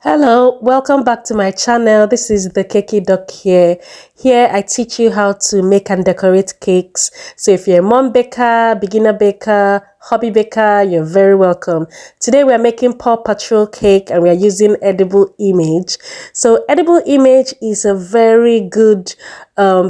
Hello, welcome back to my channel. This is the Cakey Duck here. Here I teach you how to make and decorate cakes. So if you're a mom baker, beginner baker, hobby baker, you're very welcome. Today we are making Paw Patrol cake and we are using edible image. So edible image is a very good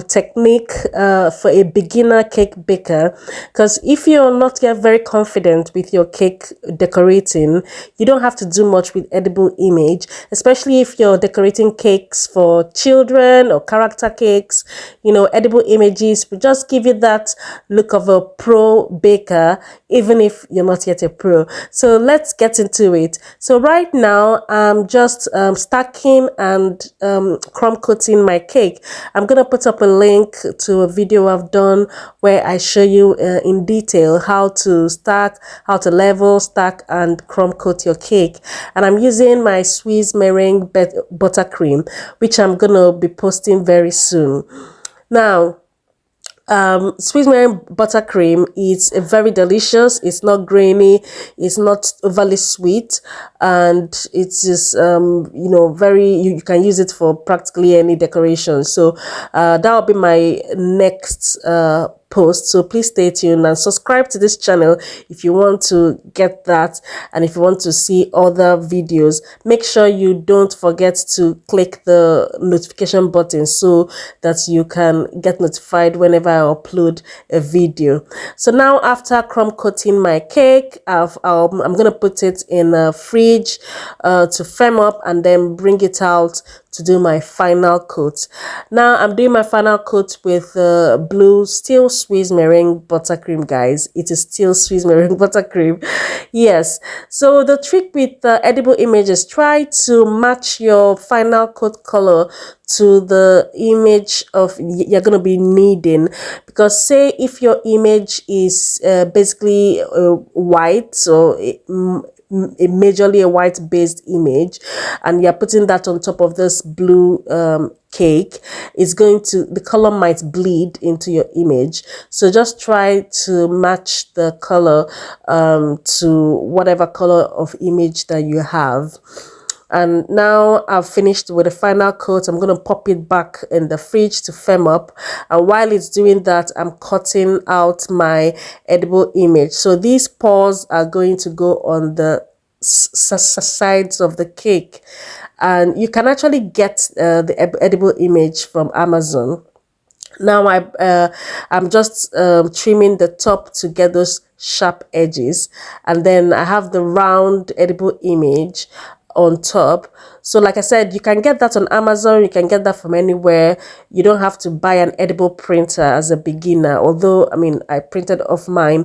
technique for a beginner cake baker, because if you're not yet very confident with your cake decorating, you don't have to do much with edible image, especially if you're decorating cakes for children or character cakes. Edible images will just give you that look of a pro baker, even if you're not yet a pro. So let's get into it. So right now I'm just stacking and crumb coating my cake. I'm gonna put up a link to a video I've done where I show you in detail how to stack, how to level, stack and crumb coat your cake. And I'm using my Swiss meringue buttercream, which I'm gonna be posting very soon. Now, Swiss meringue buttercream is very delicious. It's not grainy, it's not overly sweet, and it is very, you can use it for practically any decoration. So that'll be my next post, so please stay tuned and subscribe to this channel if you want to get that, and if you want to see other videos, make sure you don't forget to click the notification button so that you can get notified whenever I upload a video. So now, after crumb coating my cake, I'm gonna put it in a fridge to firm up and then bring it out to do my final coat. Now I'm doing my final coat with blue still Swiss meringue buttercream, guys. It is still Swiss meringue buttercream. Yes. So the trick with edible images, try to match your final coat color to the image of you're going to be needing, because say if your image is basically white, so majorly a white based image, and you're putting that on top of this blue cake, the color might bleed into your image. So just try to match the color to whatever color of image that you have. And now I've finished with the final coat. I'm going to pop it back in the fridge to firm up, and while it's doing that, I'm cutting out my edible image. So these paws are going to go on the sides of the cake, and you can actually get the edible image from Amazon. Now I'm just trimming the top to get those sharp edges, and then I have the round edible image on top. So like I said, you can get that on Amazon, you can get that from anywhere. You don't have to buy an edible printer as a beginner, although I mean I printed off mine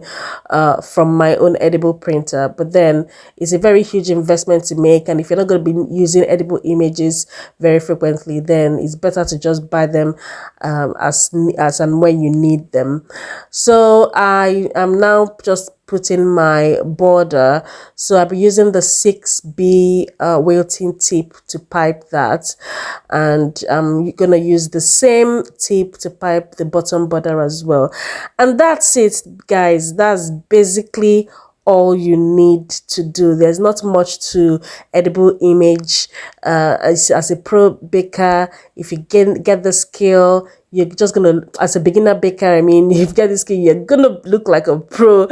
from my own edible printer, but then it's a very huge investment to make, and if you're not going to be using edible images very frequently, then it's better to just buy them as and when you need them. So I am now just putting my border, so I'll be using the 6B wilting tip to pipe that, and I'm gonna use the same tip to pipe the bottom border as well. And that's it, guys. That's basically all you need to do. There's not much to edible image. As a pro baker, if you get the skill, you're just gonna, as a beginner baker, I mean, if you get this skill, you're gonna look like a pro.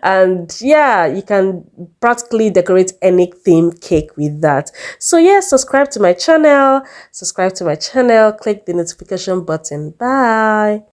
And yeah, you can practically decorate any theme cake with that. So yeah, subscribe to my channel, click the notification button. Bye.